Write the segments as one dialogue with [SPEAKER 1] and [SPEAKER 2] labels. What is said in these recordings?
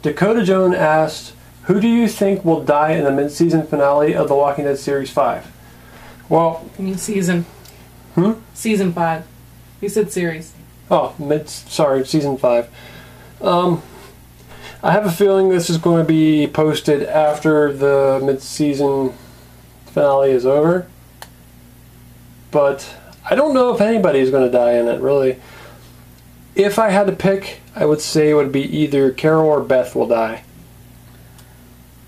[SPEAKER 1] Dakota Joan asked, who do you think will die in the mid-season finale of The Walking Dead Series 5? Well...
[SPEAKER 2] You mean season? Season 5. You said series.
[SPEAKER 1] Oh, sorry, season 5. I have a feeling this is going to be posted after the mid-season finale is over. But I don't know if anybody is going to die in it, really. If I had to pick, I would say it would be either Carol or Beth will die.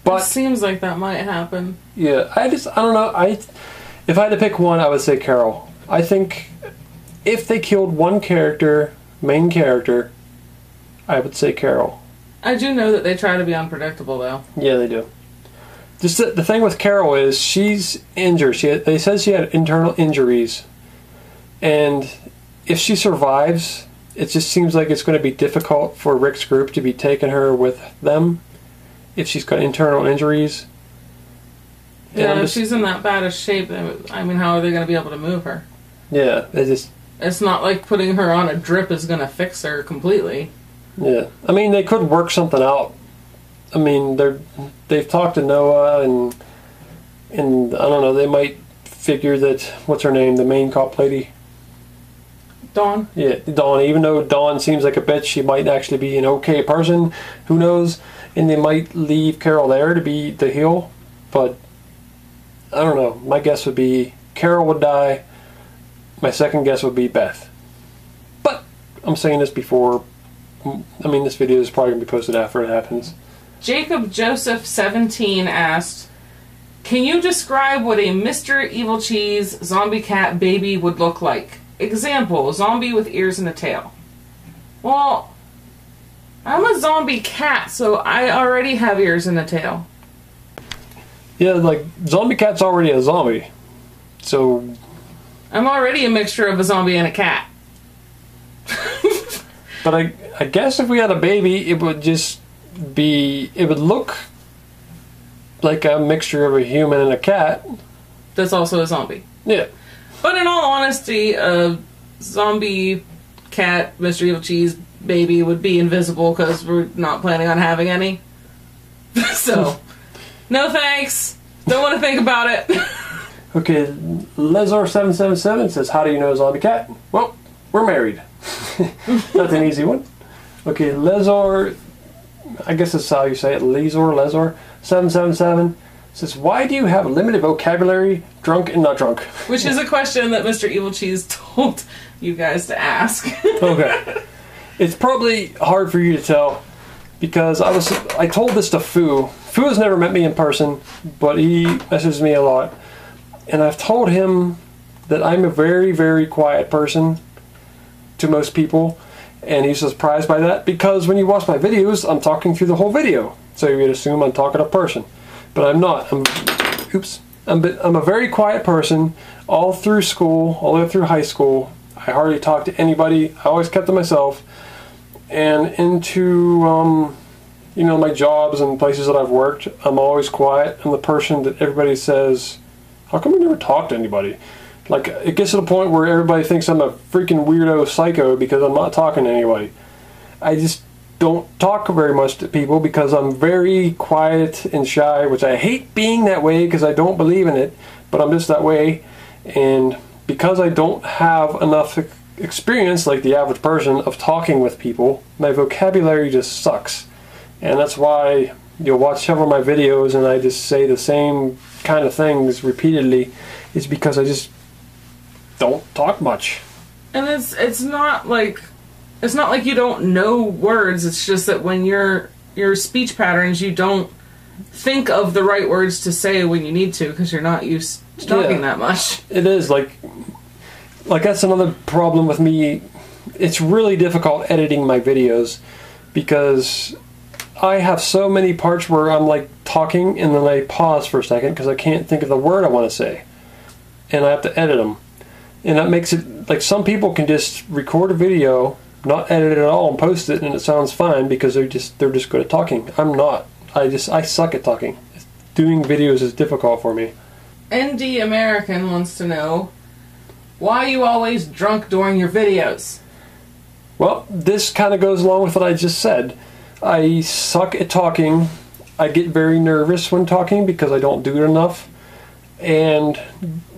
[SPEAKER 1] But
[SPEAKER 2] it seems like that might happen.
[SPEAKER 1] Yeah, I don't know. If I had to pick one, I would say Carol. I think if they killed one character, main character, I would say Carol.
[SPEAKER 2] I do know that they try to be unpredictable, though.
[SPEAKER 1] Yeah, they do. Just the thing with Carol is she's injured. They said she had internal injuries. And if she survives, it just seems like it's going to be difficult for Rick's group to be taking her with them if she's got internal injuries.
[SPEAKER 2] Yeah, if she's in that bad a shape, I mean, how are they going to be able to move her?
[SPEAKER 1] Yeah,
[SPEAKER 2] it's not like putting her on a drip is going to fix her completely.
[SPEAKER 1] Yeah, I mean, they could work something out. I mean, they've talked to Noah, and I don't know, they might figure that, what's her name, the main cop lady?
[SPEAKER 2] Dawn?
[SPEAKER 1] Yeah, Dawn. Even though Dawn seems like a bitch, she might actually be an okay person. Who knows? And they might leave Carol there to be the heel. But, I don't know. My guess would be Carol would die. My second guess would be Beth. But, I'm saying this before. I mean, this video is probably going to be posted after it happens.
[SPEAKER 2] Jacob Joseph 17 asked, can you describe what a Mr. Evilcheese zombie cat baby would look like? Example, zombie with ears and a tail. Well, I'm a zombie cat, so I already have ears and a tail.
[SPEAKER 1] Yeah, like, zombie cat's already a zombie. So...
[SPEAKER 2] I'm already a mixture of a zombie and a cat.
[SPEAKER 1] But I guess if we had a baby, it would just be... It would look like a mixture of a human and a cat.
[SPEAKER 2] That's also a zombie.
[SPEAKER 1] Yeah.
[SPEAKER 2] But in all honesty, a zombie cat, Mr. Evilcheese baby would be invisible because we're not planning on having any. So, no thanks. Don't want to think about it.
[SPEAKER 1] Okay, Lezor777 says, how do you know a zombie cat? Well, we're married. That's an easy one. Okay, Lezor, I guess that's how you say it, Lezor777 says, why do you have limited vocabulary, drunk and not drunk?
[SPEAKER 2] Which is a question that Mr. Evilcheese told you guys to ask.
[SPEAKER 1] Okay. It's probably hard for you to tell because I told this to Fu. Fu has never met me in person, but he messages me a lot. And I've told him that I'm a very, very quiet person to most people. And he's surprised by that because when you watch my videos, I'm talking through the whole video. So you'd assume I'm talking to a person. But I'm not. I'm a very quiet person all through school, all the way through high school. I hardly talk to anybody. I always kept to myself. And into, you know, my jobs and places that I've worked, I'm always quiet. I'm the person that everybody says, how come you never talk to anybody? Like, it gets to the point where everybody thinks I'm a freaking weirdo psycho because I'm not talking to anybody. I just don't talk very much to people because I'm very quiet and shy, which I hate being that way because I don't believe in it, but I'm just that way. And because I don't have enough experience, like the average person, of talking with people, my vocabulary just sucks. And that's why you'll watch several of my videos and I just say the same kind of things repeatedly, is because I just don't talk much.
[SPEAKER 2] And it's not like you don't know words, it's just that when your speech patterns, you don't think of the right words to say when you need to because you're not used to talking that much. It
[SPEAKER 1] is like that's another problem with me. It's really difficult editing my videos because I have so many parts where I'm like talking and then I pause for a second because I can't think of the word I want to say. And I have to edit them. And that makes it, like, some people can just record a video, not edit it at all, and post it, and it sounds fine because they're just good at talking. I'm not. I suck at talking. Doing videos is difficult for me.
[SPEAKER 2] NDamerican wants to know, why are you always drunk during your videos?
[SPEAKER 1] Well, this kind of goes along with what I just said. I suck at talking. I get very nervous when talking because I don't do it enough. And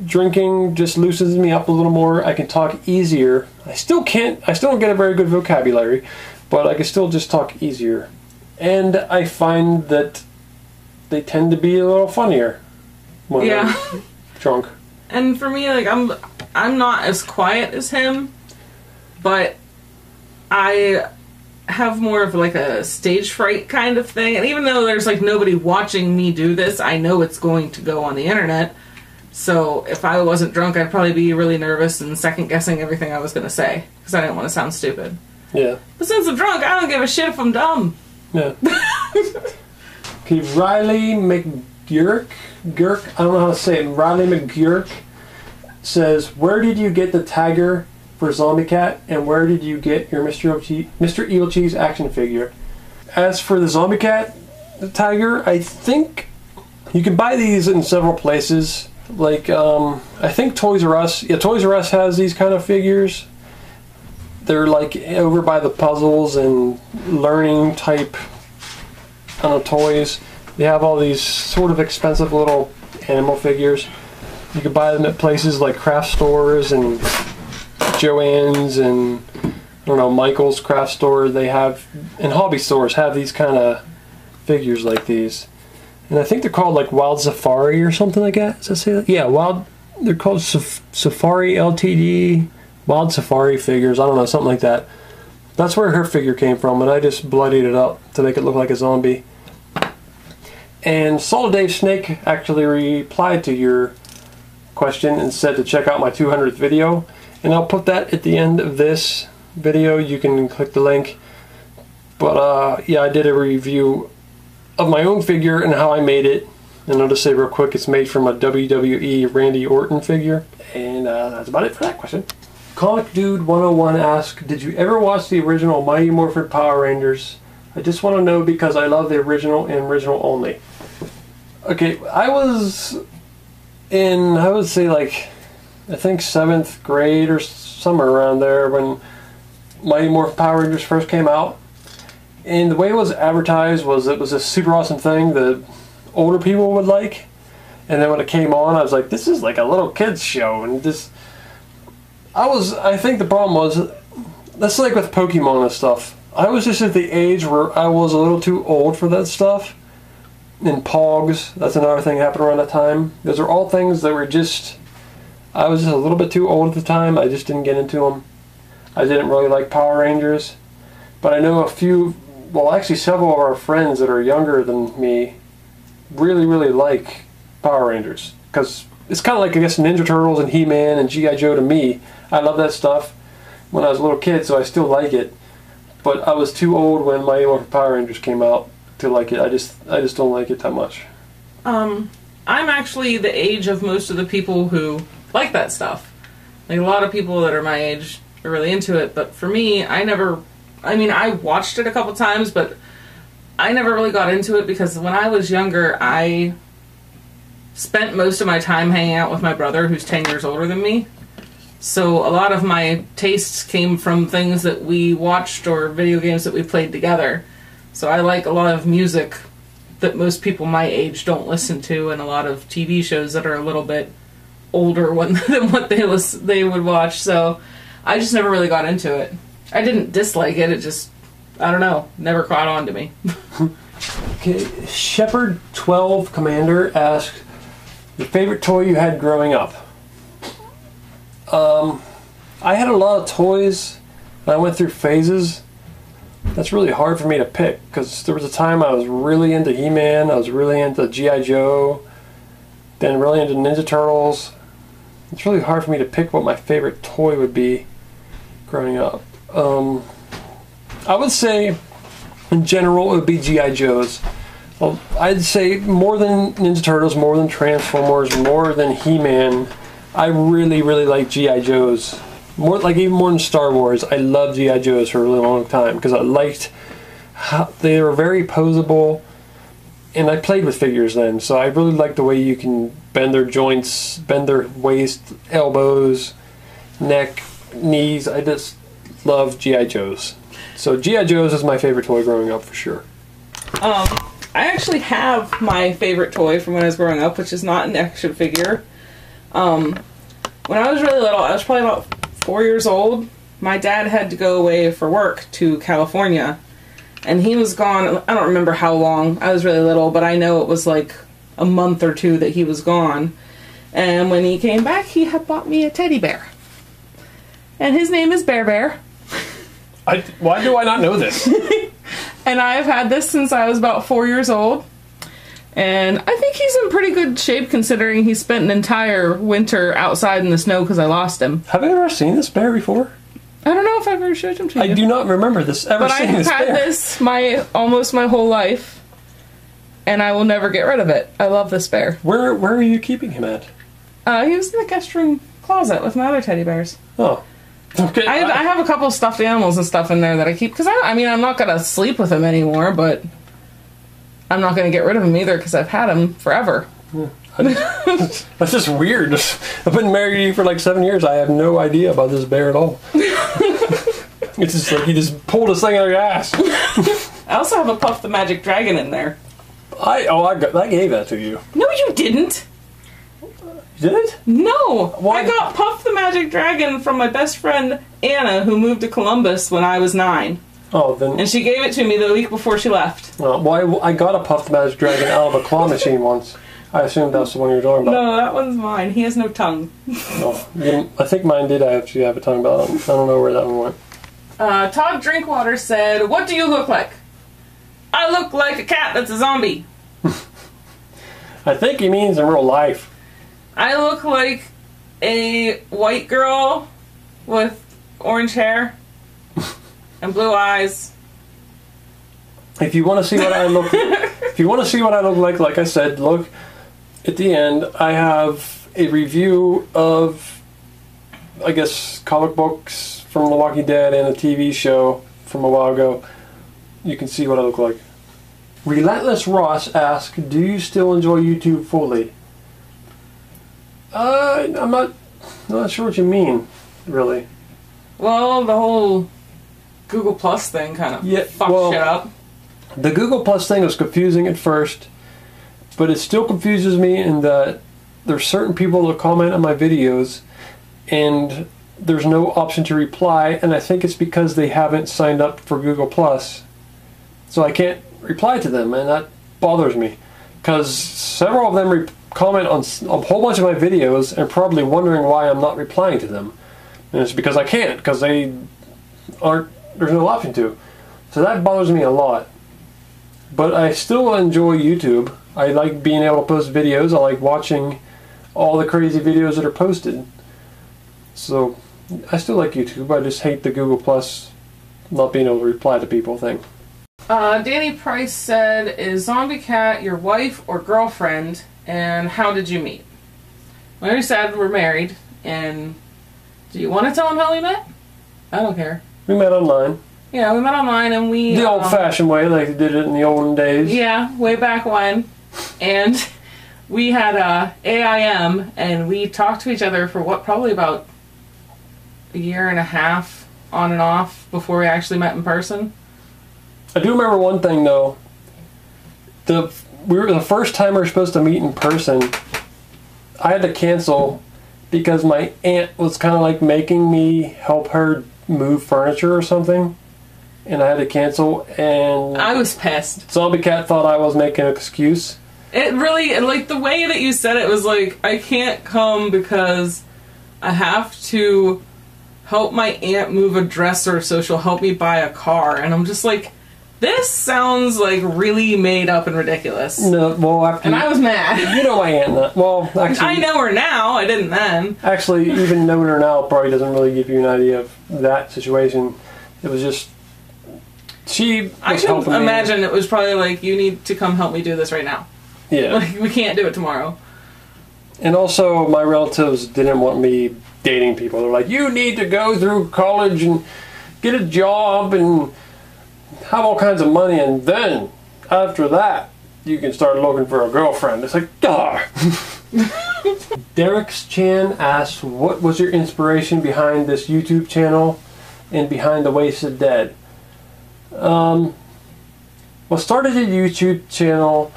[SPEAKER 1] drinking just loosens me up a little more. I can talk easier. I still don't get a very good vocabulary, but I can still just talk easier. And I find that they tend to be a little funnier when I'm drunk.
[SPEAKER 2] And for me, like, I'm not as quiet as him, but I have more of like a stage fright kind of thing. And even though there's like nobody watching me do this, I know it's going to go on the internet. So if I wasn't drunk, I'd probably be really nervous and second guessing everything I was going to say because I didn't want to sound stupid.
[SPEAKER 1] Yeah.
[SPEAKER 2] But since I'm drunk, I don't give a shit if I'm dumb.
[SPEAKER 1] Yeah. Okay, Riley McGuirk, I don't know how to say it. Riley McGuirk says, "Where did you get the tiger for Zombie Cat, and where did you get your Mr. Evilcheese action figure?" As for the Zombie Cat, the tiger, I think you can buy these in several places. Like, I think Toys R Us. Yeah, Toys R Us has these kind of figures. They're like over by the puzzles and learning type toys. They have all these sort of expensive little animal figures. You can buy them at places like craft stores and Joann's and I don't know, Michael's craft store. They have, and hobby stores have these kind of figures like these. And I think they're called like Wild Safari or something like that. Does that say that? Yeah, they're called Safari Ltd. Wild Safari figures. I don't know, something like that. That's where her figure came from, and I just bloodied it up to make it look like a zombie. And Salt Dave Snake actually replied to your question and said to check out my 200th video. And I'll put that at the end of this video. You can click the link. But yeah, I did a review of my own figure and how I made it. And I'll just say real quick, it's made from a WWE Randy Orton figure. And that's about it for that question. Comicdude 101 asks, "Did you ever watch the original Mighty Morphin Power Rangers? I just want to know because I love the original and original only." Okay, I was in, I would say like, I think 7th grade or somewhere around there when Mighty Morphin Power Rangers first came out. And the way it was advertised was it was a super awesome thing that older people would like. And then when it came on, I was like, this is like a little kid's show. And this, I think the problem was, that's like with Pokemon and stuff. I was just at the age where I was a little too old for that stuff. And Pogs, that's another thing that happened around that time. Those are all things that were just, I was just a little bit too old at the time. I just didn't get into them. I didn't really like Power Rangers. But I know a few, well actually several of our friends that are younger than me really, really like Power Rangers. Because it's kind of like, I guess, Ninja Turtles and He-Man and G.I. Joe to me. I love that stuff when I was a little kid, so I still like it. But I was too old when Mighty Morphin Power Rangers came out to like it. I just don't like it that much.
[SPEAKER 2] I'm actually the age of most of the people who like that stuff. Like a lot of people that are my age are really into it, but for me, I watched it a couple times, but I never really got into it because when I was younger, I spent most of my time hanging out with my brother, who's 10 years older than me. So a lot of my tastes came from things that we watched or video games that we played together. So I like a lot of music that most people my age don't listen to, and a lot of TV shows that are a little bit older than what they would watch. So I just never really got into it. I didn't dislike it. It just, I don't know, never caught on to me.
[SPEAKER 1] Okay, Shepherd 12 Commander asks, your favorite toy you had growing up? I had a lot of toys, and I went through phases. That's really hard for me to pick, because there was a time I was really into He-Man, I was really into G.I. Joe, then really into Ninja Turtles. It's really hard for me to pick what my favorite toy would be growing up. I would say, in general, it would be G.I. Joes. Well, I'd say more than Ninja Turtles, more than Transformers, more than He-Man. I really, really like G.I. Joes. Even more than Star Wars. I loved G.I. Joes for a really long time because I liked how they were very posable, and I played with figures then, so I really liked the way you can bend their joints, bend their waist, elbows, neck, knees. I just love G.I. Joes. So G.I. Joe's is my favorite toy growing up, for sure.
[SPEAKER 2] I actually have my favorite toy from when I was growing up, which is not an action figure. When I was really little, I was probably about 4 years old. My dad had to go away for work to California, and he was gone. I don't remember how long. I was really little, but I know it was like a month or two that he was gone. And when he came back, he had bought me a teddy bear. And his name is Bear Bear.
[SPEAKER 1] Why do I not know this?
[SPEAKER 2] And I've had this since I was about 4 years old. And I think he's in pretty good shape considering he spent an entire winter outside in the snow because I lost him.
[SPEAKER 1] Have I ever seen this bear before?
[SPEAKER 2] I don't know if I've ever showed him to you.
[SPEAKER 1] I do not remember this ever seeing this bear.
[SPEAKER 2] But I've had this almost my whole life, and I will never get rid of it. I love this bear.
[SPEAKER 1] Where are you keeping him at?
[SPEAKER 2] He was in the guest room closet with my other teddy bears.
[SPEAKER 1] Oh. Okay.
[SPEAKER 2] I have a couple stuffed animals and stuff in there that I keep, because I'm not going to sleep with him anymore, but I'm not going to get rid of him either because I've had him forever.
[SPEAKER 1] Yeah. That's just weird. I've been married to you for like 7 years. I have no idea about this bear at all. It's just like he just pulled this thing out of your ass.
[SPEAKER 2] I also have a Puff the Magic Dragon in there.
[SPEAKER 1] I gave that to you.
[SPEAKER 2] No, you didn't.
[SPEAKER 1] You did it?
[SPEAKER 2] No.
[SPEAKER 1] Why?
[SPEAKER 2] I got Puff the Magic Dragon from my best friend Anna, who moved to Columbus when I was 9.
[SPEAKER 1] Oh, then.
[SPEAKER 2] And she gave it to me the week before she left.
[SPEAKER 1] I got a Puff the Magic Dragon out of a claw machine once. I assumed that's the one you were talking about.
[SPEAKER 2] No, that one's mine. He has no tongue.
[SPEAKER 1] Oh, I think mine did actually have a tongue, but I don't know where that one went.
[SPEAKER 2] Todd Drinkwater said, "What do you look like?" I look like a cat that's a zombie.
[SPEAKER 1] I think he means in real life.
[SPEAKER 2] I look like a white girl with orange hair and blue eyes.
[SPEAKER 1] If you want to see what I look, like I said, look at the end. I have a review of, I guess, comic books from The Walking Dead and a TV show from a while ago. You can see what I look like. RelentlessRoss asks, "Do you still enjoy YouTube fully?" I'm not sure what you mean, really.
[SPEAKER 2] Well, the whole Google Plus thing kind of fucked shit up.
[SPEAKER 1] The Google Plus thing was confusing at first, but it still confuses me in that there's certain people that comment on my videos and there's no option to reply, and I think it's because they haven't signed up for Google Plus. So I can't reply to them, and that bothers me because several of them comment on a whole bunch of my videos and probably wondering why I'm not replying to them. And it's because I can't, because there's no option to. So that bothers me a lot. But I still enjoy YouTube. I like being able to post videos. I like watching all the crazy videos that are posted. So I still like YouTube. I just hate the Google Plus not being able to reply to people thing.
[SPEAKER 2] Danny Price said, "Is Zombie Cat your wife or girlfriend, and how did you meet?" We already said we're married, and do you want to tell him how we met? I don't care.
[SPEAKER 1] We met online.
[SPEAKER 2] Yeah, we met online, and we...
[SPEAKER 1] The old-fashioned way, like they did it in the olden days.
[SPEAKER 2] Yeah, way back when. And we had AIM, and we talked to each other for probably about a year and a half, on and off, before we actually met in person.
[SPEAKER 1] I do remember one thing, though. The first time we were supposed to meet in person, I had to cancel because my aunt was kind of like making me help her move furniture or something. And I had to cancel, and
[SPEAKER 2] I was pissed.
[SPEAKER 1] Zombie Cat thought I was making an excuse.
[SPEAKER 2] It really, like, the way that you said it was like, I can't come because I have to help my aunt move a dresser so she'll help me buy a car. And I'm just like, this sounds like really made up and ridiculous.
[SPEAKER 1] No, well,
[SPEAKER 2] and I was mad.
[SPEAKER 1] You know my aunt. Well, actually,
[SPEAKER 2] I know her now. I didn't then.
[SPEAKER 1] Actually, even knowing her now probably doesn't really give you an idea of that situation. It was just I can
[SPEAKER 2] imagine it was probably like, you need to come help me do this right now.
[SPEAKER 1] Yeah.
[SPEAKER 2] Like, we can't do it tomorrow.
[SPEAKER 1] And also, my relatives didn't want me dating people. They're like, you need to go through college and get a job and have all kinds of money, and then, after that, you can start looking for a girlfriend. It's like, ah. DereksChann asks, what was your inspiration behind this YouTube channel and behind The Wasted Dead? Well, started a YouTube channel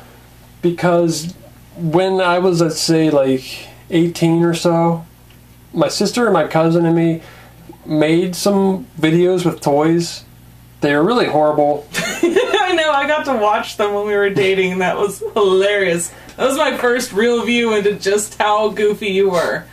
[SPEAKER 1] because when I was, let's say, like 18 or so, my sister and my cousin and me made some videos with toys. They were really horrible.
[SPEAKER 2] I know, I got to watch them when we were dating, and that was hilarious. That was my first real view into just how goofy you were,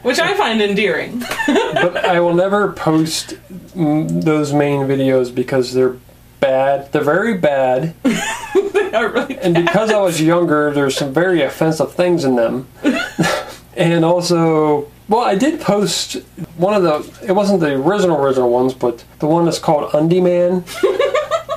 [SPEAKER 2] which I find endearing.
[SPEAKER 1] But I will never post those main videos because they're bad. They're very bad.
[SPEAKER 2] They are really bad.
[SPEAKER 1] And because I was younger, there's some very offensive things in them. And also, well, I did post one of the, it wasn't the original ones, but the one that's called NDamerican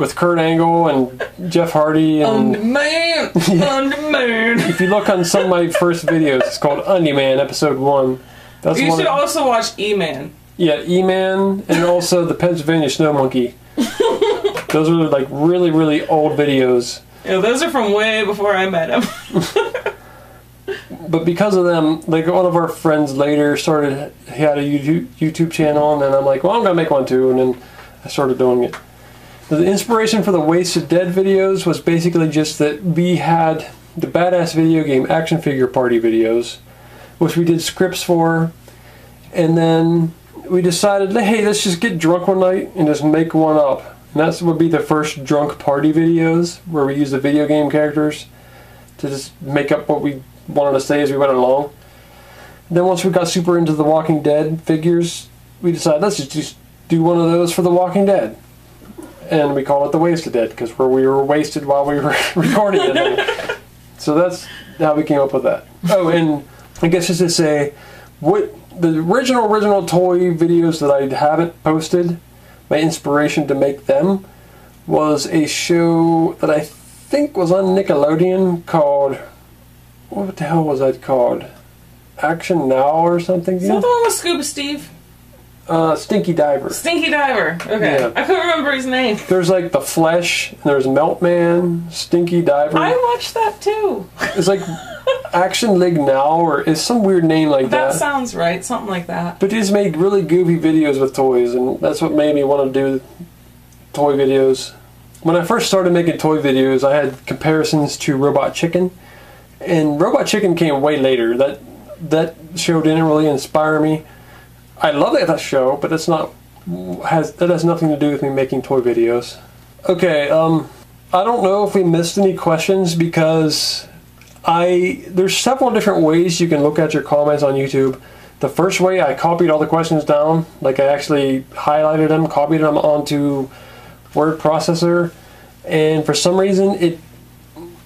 [SPEAKER 1] with Kurt Angle and Jeff Hardy. And
[SPEAKER 2] NDamerican! NDamerican!
[SPEAKER 1] If you look on some of my first videos, it's called NDamerican, episode 1. That's
[SPEAKER 2] you should also watch E-Man.
[SPEAKER 1] Yeah, E-Man, and also the Pennsylvania Snow Monkey. Those are like really, really old videos.
[SPEAKER 2] Yeah, those are from way before I met him.
[SPEAKER 1] But because of them, like one of our friends later started, he had a YouTube channel, and then I'm like, well, I'm going to make one too, and then I started doing it. The inspiration for the Wasted Dead videos was basically just that we had the Badass Video Game Action Figure Party videos, which we did scripts for, and then we decided, hey, let's just get drunk one night and just make one up. And that would be the first drunk party videos, where we use the video game characters to just make up what we wanted to say as we went along. Then once we got super into the Walking Dead figures, we decided, let's just do one of those for the Walking Dead. And we call it the Wasted Dead, because we were wasted while we were recording it. So that's how we came up with that. Oh, and I guess just to say, what the original toy videos that I haven't posted, my inspiration to make them was a show that I think was on Nickelodeon called, what the hell was that called? Action Now or something?
[SPEAKER 2] Is that the one with Scuba Steve?
[SPEAKER 1] Stinky Diver.
[SPEAKER 2] Stinky Diver. Okay. Yeah. I couldn't remember his name.
[SPEAKER 1] There's like The Flesh, there's Meltman, Stinky Diver.
[SPEAKER 2] I watched that too.
[SPEAKER 1] It's like Action League Now, or it's some weird name like that.
[SPEAKER 2] That sounds right, something like that.
[SPEAKER 1] But he's made really goofy videos with toys, and that's what made me want to do toy videos. When I first started making toy videos, I had comparisons to Robot Chicken, and Robot Chicken came way later. That show didn't really inspire me. I love that show, but that has nothing to do with me making toy videos. Okay, I don't know if we missed any questions, because there's several different ways you can look at your comments on YouTube. The first way, I copied all the questions down, like I actually highlighted them, copied them onto word processor, and for some reason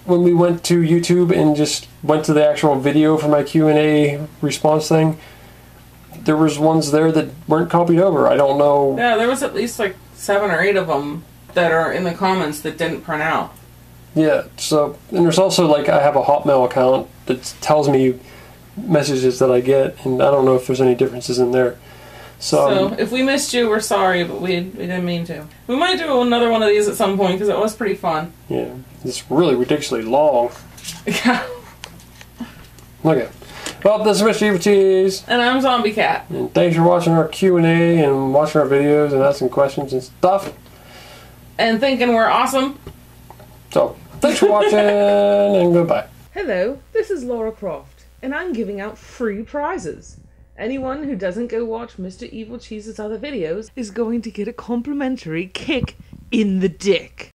[SPEAKER 1] when we went to YouTube and just went to the actual video for my Q&A response thing, there was ones there that weren't copied over. I don't know.
[SPEAKER 2] Yeah, there was at least like 7 or 8 of them that are in the comments that didn't print out.
[SPEAKER 1] Yeah, so, and there's also like, I have a Hotmail account that tells me messages that I get, and I don't know if there's any differences in there. So
[SPEAKER 2] if we missed you, we're sorry, but we didn't mean to. We might do another one of these at some point, because it was pretty fun.
[SPEAKER 1] Yeah, it's really ridiculously long.
[SPEAKER 2] Yeah.
[SPEAKER 1] Okay. Well, this is Mr. Evilcheese.
[SPEAKER 2] And I'm Zombie Cat.
[SPEAKER 1] And thanks for watching our Q&A and watching our videos and asking questions and stuff.
[SPEAKER 2] And thinking we're awesome.
[SPEAKER 1] So, thanks for watching, and goodbye.
[SPEAKER 2] Hello, this is Laura Croft, and I'm giving out free prizes. Anyone who doesn't go watch Mr. Evilcheese's other videos is going to get a complimentary kick in the dick.